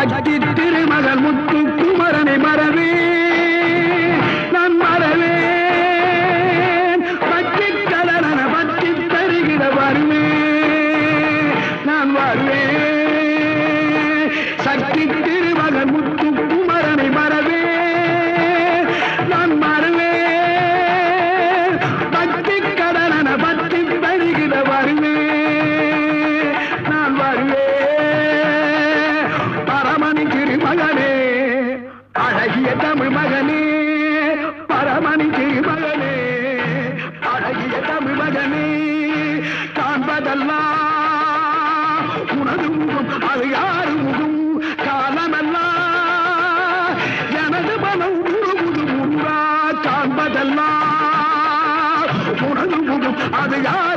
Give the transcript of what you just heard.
சக்தி திருமகள் முத்து குமரனை மறவே நான் மறவேன் பற்றி கடன பற்றி தருகிற வருவேன் நான் வருவேன் சக்தி திருமகள் முத்து குமரனை மறவே நான் மறவேன் பற்றி கடன பற்றி தருகிற வருவேன் நான் வருவேன் பரமணி திருமகனே அழகிய தமிழ் மகனே பரமணி திருமகனே அழகிய தமிழ் மகனே காண்பதெல்லாம் உனது முகம் அது யாரு முகம் காலமெல்லாம் எனது மனம் உருகுது முருகா காண்பதெல்லாம் உனது முகம் அது யார்